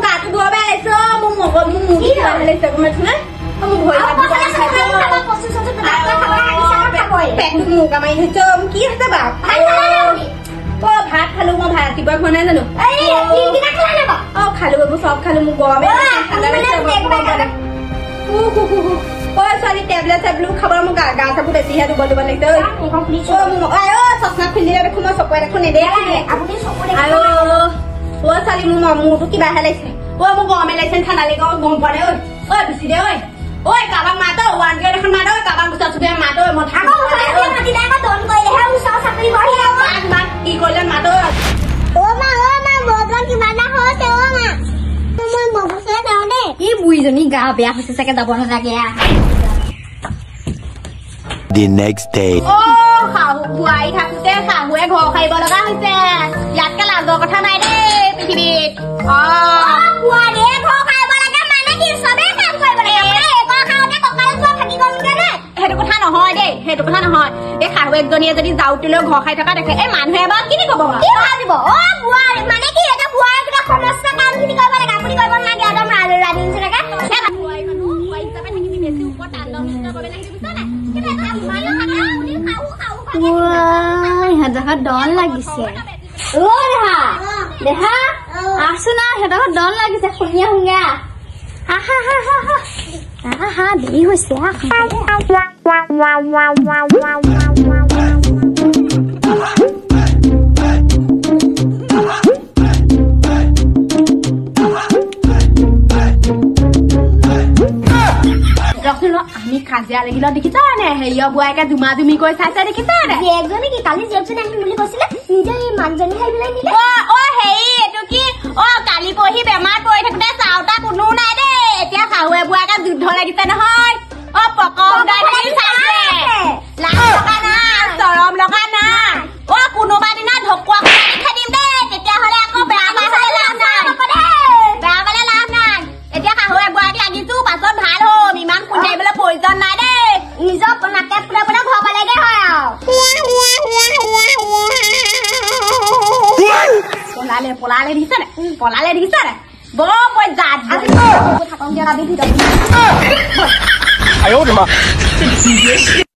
Gạt đùa bé sơ mùng một con mùng đi rồi lên từ mình nữa mùng hồi là bẹt được mùng cả mày thấy chưa mùng kia sao bảo có phát khá luôn mà phát thì bao nhiêu nữa đi nát lên nào khá luôn một sọp khá luôn một gò mấy khá là nó sẽ bao nhiêu đây ôi sao đi tẹp lên tẹp lúc khबर mùng gà sao cũng để xí hết được bao nhiêu này tới mùng ai ơi sọp nát khuyên đi ra không mà sọp quay ra không này đấy ayo ôi sao đi mùng mùng tu kiba hay lấy ôi mùng gò mày lấy sen thằng này có gồm vào đấy ơi bisi đấy ôi cả bang mà tôi hoàn cái nó mà đâu cả bang một số mà tôi một tháng không phải mà đi đang có tuần rồi để không sao sắp đi bỏ heo bạn đi coi lên mà tôi ôi mà bố con thì bạn đã hứa chưa mà bố sẽ đâu đấy cái bùi rồi đi gà bé phải sẽ cái đập nó ra kìa The next day. khảo buổi thằng tê khảo buổi gò khay bò ra hơi xe giặt cái làm đồ có thằng này đấy bị thì bị buổi đấy gò khay bò ra cái mà nó chỉ sợ bé thằng quay bò ra cái gò khay cái còn cái con thằng đi con cái đấy hệ được con thằng nào hỏi đấy hệ được con thằng nào hỏi cái khảo buổi giờ này giờ đi giàu từ lượng gò khay thằng cái em màn hè bao cái gì có bò cái bao đi bò buổi mà nó kia cái buổi cái không nó sang cái gì coi bò ra cái đi coi bò ra cái đó mà là đi thế cái cái buổi cái nó buổi sao phải thằng cái gì siêu có tàn đâu nó có bên này cái này cái này thằng mà nó thằng nào đi khảo Wah, hedakat don lagi sih. Deh, asuna hedakat don lagi sih punya enggak? Hahaha, deh wes ya. আমি কাজিয়া লাগিল দেখিছা নে হেয়া বুৱাইকা দুমা দুমি কৈ চাইছে দেখিছা নে একজনে কি কালি জেপছন আহিম বুলি কৈছিলে নিজে মানজনী খাই বিলাই নিলে হেই এটো কি কালি পহি বেমাৰ পৰি থাকতে চাউটা কোনো নাই দে এতিয়া খাহুৱে বুৱাইকা যুদ্ধ লাগিছে নহয় পকম দাই চাইছে লাগ লগা না চৰম লগা না কোনোবা দিনা ঢকুৱা খাই খাদিম দে তেতিয়া হলে আকৌ বেয়া পালে লাভ নাই বেয়া পালে লাভ নাই এতিয়া খাহুৱে বুৱাইক লাগিছো পাছত ভাল হম ইমান কুন্ধাইবলৈ প্ৰয়োজন নাই দে নিজৰ নাকে পুৰা পুৰা ঘৰ পালেগে হয় আৰু পলালে দিছে নে বৰ মই জাত থাকক দিয়া ভিতৰত